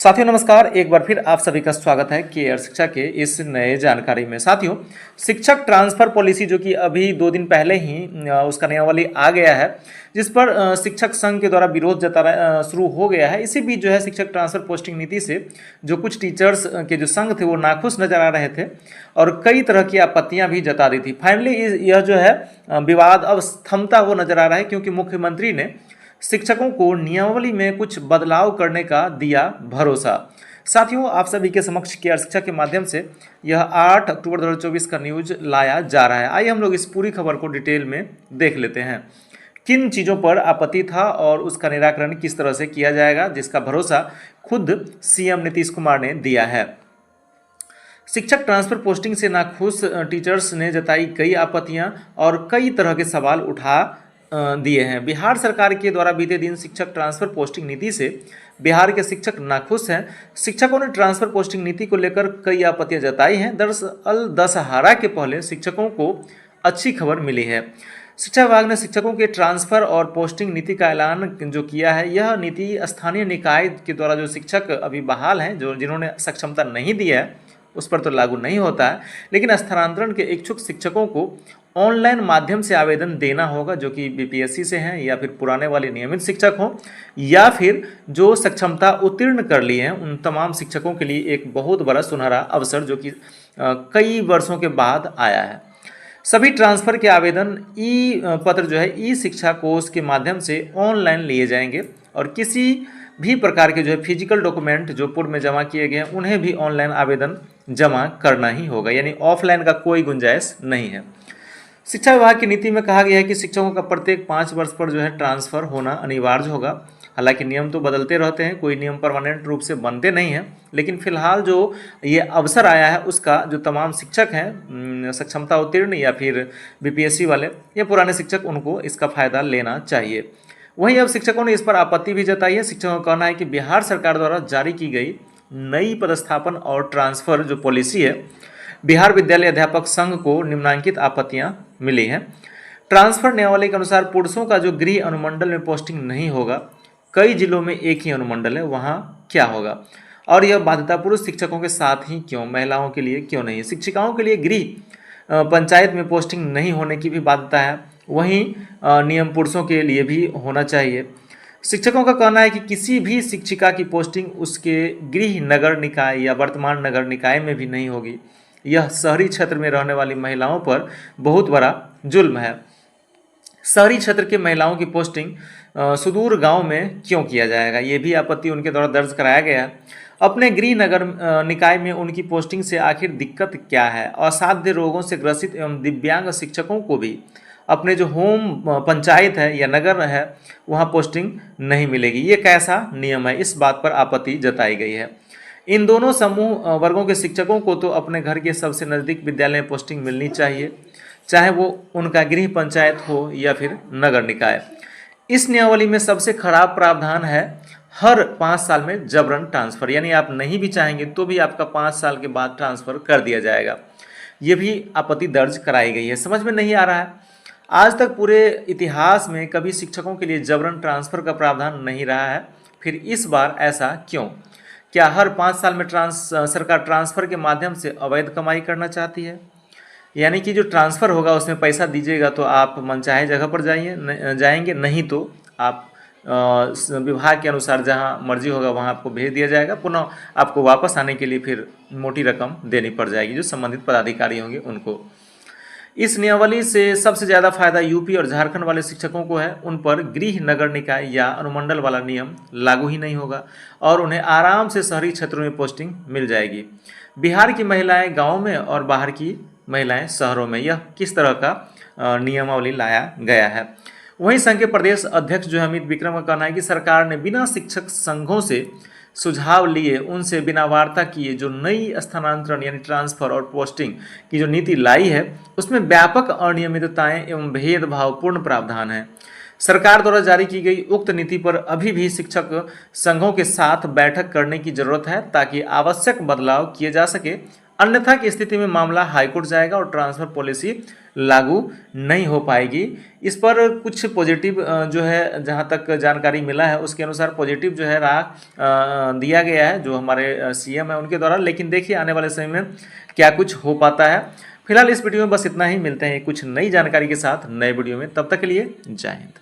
साथियों नमस्कार, एक बार फिर आप सभी का स्वागत है केयर शिक्षा के इस नए जानकारी में। साथियों, शिक्षक ट्रांसफर पॉलिसी जो कि अभी 2 दिन पहले ही उसका नियमावली आ गया है, जिस पर शिक्षक संघ के द्वारा विरोध शुरू हो गया है। इसी बीच जो है शिक्षक ट्रांसफर पोस्टिंग नीति से जो कुछ टीचर्स के जो संघ थे वो नाखुश नजर आ रहे थे और कई तरह की आपत्तियां भी जता दी थी। फाइनली यह जो है विवाद अब थमता हुआ नजर आ रहा है, क्योंकि मुख्यमंत्री ने शिक्षकों को नियमावली में कुछ बदलाव करने का दिया भरोसा। साथियों, आप सभी के समक्ष केयर शिक्षा के माध्यम से यह 8 अक्टूबर 2024 का न्यूज लाया जा रहा है। आइए हम लोग इस पूरी खबर को डिटेल में देख लेते हैं। किन चीज़ों पर आपत्ति था और उसका निराकरण किस तरह से किया जाएगा, जिसका भरोसा खुद सीएम नीतीश कुमार ने दिया है। शिक्षक ट्रांसफर पोस्टिंग से नाखुश टीचर्स ने जताई कई आपत्तियां और कई तरह के सवाल उठा दिए हैं। बिहार सरकार के द्वारा बीते दिन शिक्षक ट्रांसफर पोस्टिंग नीति से बिहार के शिक्षक नाखुश हैं। शिक्षकों ने ट्रांसफर पोस्टिंग नीति को लेकर कई आपत्तियां जताई हैं। दरअसल दशहरा के पहले शिक्षकों को अच्छी खबर मिली है। शिक्षा विभाग ने शिक्षकों के ट्रांसफर और पोस्टिंग नीति का ऐलान जो किया है, यह नीति स्थानीय निकाय के द्वारा जो शिक्षक अभी बहाल हैं, जिन्होंने सक्षमता नहीं दी है, उस पर तो लागू नहीं होता है, लेकिन स्थानांतरण के इच्छुक शिक्षकों को ऑनलाइन माध्यम से आवेदन देना होगा, जो कि बीपीएससी से हैं या फिर पुराने वाले नियमित शिक्षक हों या फिर जो सक्षमता उत्तीर्ण कर लिए हैं। उन तमाम शिक्षकों के लिए एक बहुत बड़ा सुनहरा अवसर जो कि कई वर्षों के बाद आया है। सभी ट्रांसफर के आवेदन ई पत्र जो है ई शिक्षा कोष के माध्यम से ऑनलाइन लिए जाएंगे और किसी भी प्रकार के जो है फिजिकल डॉक्यूमेंट जो पूर्व में जमा किए गए हैं उन्हें भी ऑनलाइन आवेदन जमा करना ही होगा, यानी ऑफलाइन का कोई गुंजाइश नहीं है। शिक्षा विभाग की नीति में कहा गया है कि शिक्षकों का प्रत्येक 5 वर्ष पर जो है ट्रांसफर होना अनिवार्य होगा। हालांकि नियम तो बदलते रहते हैं, कोई नियम परमानेंट रूप से बनते नहीं हैं, लेकिन फिलहाल जो ये अवसर आया है उसका जो तमाम शिक्षक हैं सक्षमता उत्तीर्ण या फिर बीपीएससी वाले या पुराने शिक्षक, उनको इसका फायदा लेना चाहिए। वहीं अब शिक्षकों ने इस पर आपत्ति भी जताई है। शिक्षकों का कहना है कि बिहार सरकार द्वारा जारी की गई नई पदस्थापन और ट्रांसफर जो पॉलिसी है, बिहार विद्यालय अध्यापक संघ को निम्नलिखित आपत्तियां मिली हैं। ट्रांसफर नियमावली के अनुसार पुरुषों का जो गृह अनुमंडल में पोस्टिंग नहीं होगा, कई जिलों में एक ही अनुमंडल है, वहाँ क्या होगा? और यह बाध्यता पुरुष शिक्षकों के साथ ही क्यों, महिलाओं के लिए क्यों नहीं? शिक्षिकाओं के लिए गृह पंचायत में पोस्टिंग नहीं होने की भी बाध्यता है, वहीं नियम पुरुषों के लिए भी होना चाहिए। शिक्षकों का कहना है कि किसी भी शिक्षिका की पोस्टिंग उसके गृह नगर निकाय या वर्तमान नगर निकाय में भी नहीं होगी। यह शहरी क्षेत्र में रहने वाली महिलाओं पर बहुत बड़ा जुल्म है। शहरी क्षेत्र के महिलाओं की पोस्टिंग सुदूर गांव में क्यों किया जाएगा, ये भी आपत्ति उनके द्वारा दर्ज कराया गया है। अपने गृह नगर निकाय में उनकी पोस्टिंग से आखिर दिक्कत क्या है? असाध्य रोगों से ग्रसित एवं दिव्यांग शिक्षकों को भी अपने जो होम पंचायत है या नगर है वहाँ पोस्टिंग नहीं मिलेगी। ये कैसा नियम है? इस बात पर आपत्ति जताई गई है। इन दोनों समूह वर्गों के शिक्षकों को तो अपने घर के सबसे नज़दीक विद्यालय में पोस्टिंग मिलनी चाहिए, चाहे वो उनका गृह पंचायत हो या फिर नगर निकाय। इस नियमावली में सबसे खराब प्रावधान है हर 5 साल में जबरन ट्रांसफर, यानी आप नहीं भी चाहेंगे तो भी आपका 5 साल के बाद ट्रांसफर कर दिया जाएगा। ये भी आपत्ति दर्ज कराई गई है। समझ में नहीं आ रहा है, आज तक पूरे इतिहास में कभी शिक्षकों के लिए जबरन ट्रांसफर का प्रावधान नहीं रहा है, फिर इस बार ऐसा क्यों? क्या हर 5 साल में सरकार ट्रांसफर के माध्यम से अवैध कमाई करना चाहती है? यानी कि जो ट्रांसफर होगा उसमें पैसा दीजिएगा तो आप मनचाहे जगह पर जाएंगे, नहीं तो आप विभाग के अनुसार जहां मर्जी होगा वहां आपको भेज दिया जाएगा। पुनः आपको वापस आने के लिए फिर मोटी रकम देनी पड़ जाएगी जो संबंधित पदाधिकारी होंगे उनको। इस नियमावली से सबसे ज़्यादा फायदा यूपी और झारखंड वाले शिक्षकों को है। उन पर गृह नगर निकाय या अनुमंडल वाला नियम लागू ही नहीं होगा और उन्हें आराम से शहरी क्षेत्रों में पोस्टिंग मिल जाएगी। बिहार की महिलाएं गाँव में और बाहर की महिलाएं शहरों में, यह किस तरह का नियमावली लाया गया है? वहीं संघ के प्रदेश अध्यक्ष जो अमित विक्रम का कहना है कि सरकार ने बिना शिक्षक संघों से सुझाव लिए, उनसे बिना वार्ता किए जो नई स्थानांतरण यानी ट्रांसफर और पोस्टिंग की जो नीति लाई है उसमें व्यापक अनियमितताएं एवं भेदभावपूर्ण प्रावधान है। सरकार द्वारा जारी की गई उक्त नीति पर अभी भी शिक्षक संघों के साथ बैठक करने की जरूरत है ताकि आवश्यक बदलाव किए जा सके। अन्यथा की स्थिति में मामला हाईकोर्ट जाएगा और ट्रांसफर पॉलिसी लागू नहीं हो पाएगी। इस पर कुछ पॉजिटिव जो है, जहां तक जानकारी मिला है उसके अनुसार पॉजिटिव जो है राह दिया गया है जो हमारे सीएम है उनके द्वारा। लेकिन देखिए आने वाले समय में क्या कुछ हो पाता है। फिलहाल इस वीडियो में बस इतना ही, मिलते हैं कुछ नई जानकारी के साथ नए वीडियो में, तब तक के लिए जय हिंद।